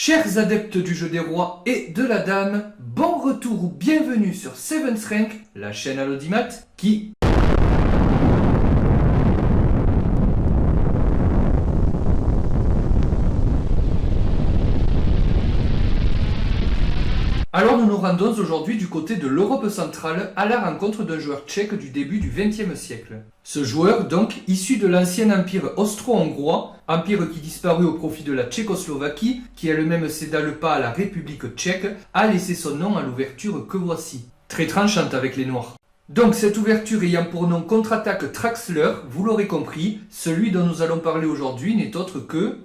Chers adeptes du jeu des rois et de la dame, bon retour ou bienvenue sur Seventh Rank, la chaîne à l'audimat qui... Alors nous nous rendons aujourd'hui du côté de l'Europe centrale à la rencontre d'un joueur tchèque du début du XXe siècle. Ce joueur, donc, issu de l'ancien empire austro-hongrois, empire qui disparut au profit de la Tchécoslovaquie, qui elle-même céda le pas à la République tchèque, a laissé son nom à l'ouverture que voici. Très tranchante avec les noirs. Donc cette ouverture ayant pour nom contre-attaque Traxler, vous l'aurez compris, celui dont nous allons parler aujourd'hui n'est autre que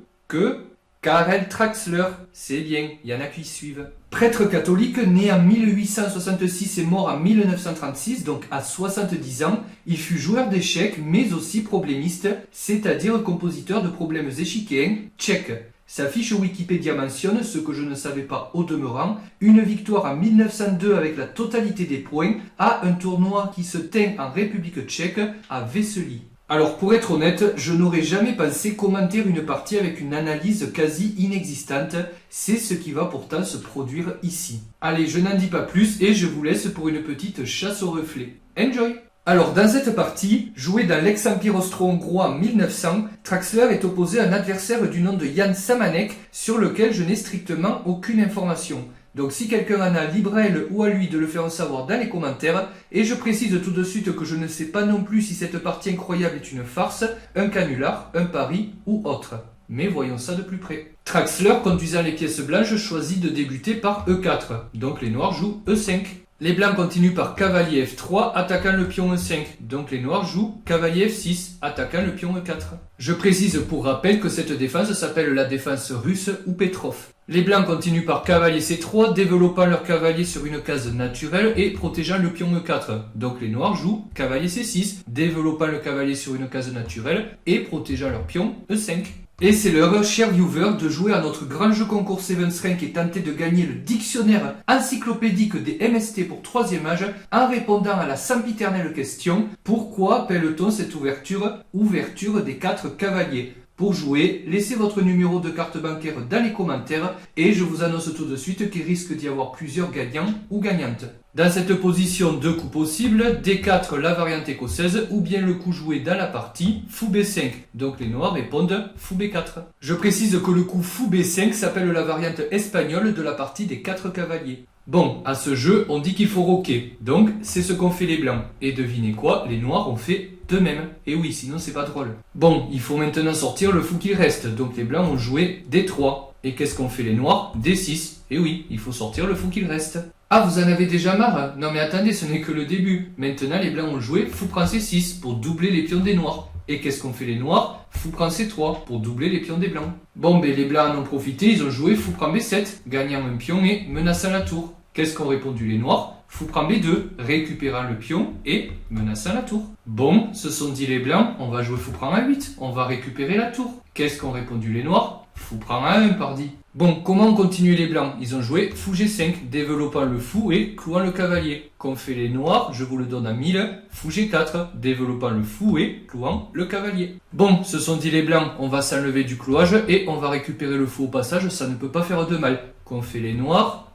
Karel Traxler. C'est bien, il y en a qui suivent. Prêtre catholique, né en 1866 et mort en 1936, donc à 70 ans, il fut joueur d'échecs mais aussi problémiste, c'est-à-dire compositeur de problèmes échiquéens tchèques. Sa fiche Wikipédia mentionne, ce que je ne savais pas au demeurant, une victoire en 1902 avec la totalité des points à un tournoi qui se tint en République tchèque à Vesely. Alors pour être honnête, je n'aurais jamais pensé commenter une partie avec une analyse quasi inexistante, c'est ce qui va pourtant se produire ici. Allez, je n'en dis pas plus et je vous laisse pour une petite chasse aux reflets. Enjoy! Alors dans cette partie, jouée dans l'ex-empire austro-hongrois en 1900, Traxler est opposé à un adversaire du nom de Jan Samanek sur lequel je n'ai strictement aucune information. Donc si quelqu'un en a, libre à elle ou à lui de le faire savoir dans les commentaires. Et je précise tout de suite que je ne sais pas non plus si cette partie incroyable est une farce, un canular, un pari ou autre. Mais voyons ça de plus près. Traxler, conduisant les pièces blanches, choisit de débuter par E4. Donc les noirs jouent E5. Les blancs continuent par cavalier F3, attaquant le pion E5. Donc les noirs jouent cavalier F6, attaquant le pion E4. Je précise pour rappel que cette défense s'appelle la défense russe ou Petrov. Les blancs continuent par cavalier C3, développant leur cavalier sur une case naturelle et protégeant le pion E4. Donc les noirs jouent cavalier C6, développant le cavalier sur une case naturelle et protégeant leur pion E5. Et c'est l'heure, chers viewers, de jouer à notre grand jeu concours Seventh Rank et tenter de gagner le dictionnaire encyclopédique des MST pour 3e âge en répondant à la sempiternelle question: pourquoi appelle-t-on cette ouverture des 4 cavaliers? Pour jouer, laissez votre numéro de carte bancaire dans les commentaires et je vous annonce tout de suite qu'il risque d'y avoir plusieurs gagnants ou gagnantes. Dans cette position, deux coups possibles, D4 la variante écossaise ou bien le coup joué dans la partie, fou B5. Donc les noirs répondent fou B4. Je précise que le coup fou B5 s'appelle la variante espagnole de la partie des 4 cavaliers. Bon, à ce jeu, on dit qu'il faut roquer, donc c'est ce qu'ont fait les blancs. Et devinez quoi, les noirs ont fait de même. Et oui, sinon c'est pas drôle. Bon, il faut maintenant sortir le fou qu'il reste, donc les blancs ont joué D3. Et qu'est-ce qu'ont fait les noirs? D6. Et oui, il faut sortir le fou qu'il reste. Ah, vous en avez déjà marre? Non mais attendez, ce n'est que le début. Maintenant les blancs ont joué fou prend C6 pour doubler les pions des noirs. Et qu'est-ce qu'ont fait les noirs? Fou prend C3 pour doubler les pions des blancs. Bon, ben les blancs en ont profité, ils ont joué fou prend B7, gagnant un pion et menaçant la tour. Qu'est-ce qu'ont répondu les noirs? Fou prend B2, récupérant le pion et menaçant la tour. Bon, se sont dit les blancs, on va jouer fou prend A8, on va récupérer la tour. Qu'est-ce qu'ont répondu les noirs? Fou prend A1, pardi. Bon, comment ont continué les blancs? Ils ont joué fou G5, développant le fou et clouant le cavalier. Qu'ont fait les noirs? Je vous le donne à 1000, fou G4, développant le fou et clouant le cavalier. Bon, se sont dit les blancs, on va s'enlever du clouage et on va récupérer le fou au passage, ça ne peut pas faire de mal. Qu'ont fait les noirs?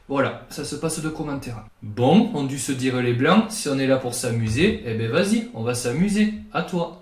Voilà, ça se passe de commentaires. Bon, ont dû se dire les blancs, si on est là pour s'amuser, eh ben vas-y, on va s'amuser, à toi.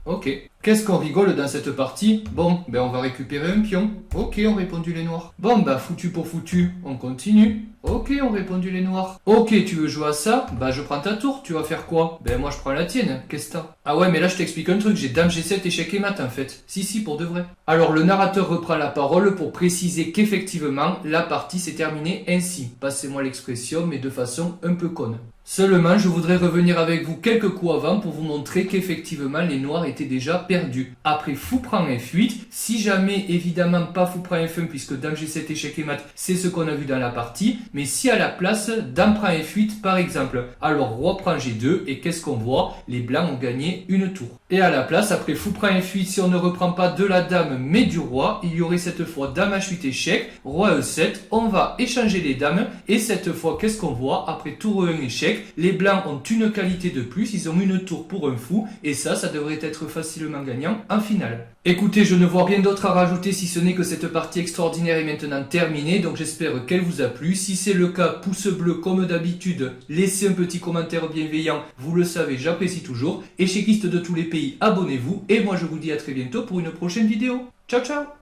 Ok. Qu'est-ce qu'on rigole dans cette partie? Bon, ben on va récupérer un pion. Ok, ont répondu les noirs. Bon, bah foutu pour foutu, on continue. Ok, ont répondu les noirs. Ok, tu veux jouer à ça? Bah je prends ta tour, tu vas faire quoi? Ben moi je prends la tienne, qu'est-ce que t'as? Ah ouais, mais là je t'explique un truc, j'ai dame G7, échec et mat en fait. Si, pour de vrai. Alors le narrateur reprend la parole pour préciser qu'effectivement, la partie s'est terminée ainsi. Passez-moi l'expression, mais de façon un peu conne. Seulement, je voudrais revenir avec vous quelques coups avant pour vous montrer qu'effectivement les noirs étaient déjà perdus. Après fou prend F8, si jamais évidemment pas fou prend F1 puisque dame G7 échec et mat, c'est ce qu'on a vu dans la partie, mais si à la place dame prend F8 par exemple, alors roi prend G2 et qu'est-ce qu'on voit? Les blancs ont gagné une tour. Et à la place, après fou prend f8, si on ne reprend pas de la dame mais du roi, il y aurait cette fois dame h8 échec, roi e7, on va échanger les dames, et cette fois qu'est-ce qu'on voit? Après tour e1 échec, les blancs ont une qualité de plus, ils ont une tour pour un fou, et ça devrait être facilement gagnant en finale. Écoutez, je ne vois rien d'autre à rajouter si ce n'est que cette partie extraordinaire est maintenant terminée, donc j'espère qu'elle vous a plu. Si c'est le cas, pouce bleu comme d'habitude, laissez un petit commentaire bienveillant, vous le savez, j'apprécie toujours. Échequistes de tous les pays, abonnez-vous, et moi je vous dis à très bientôt pour une prochaine vidéo. Ciao ciao!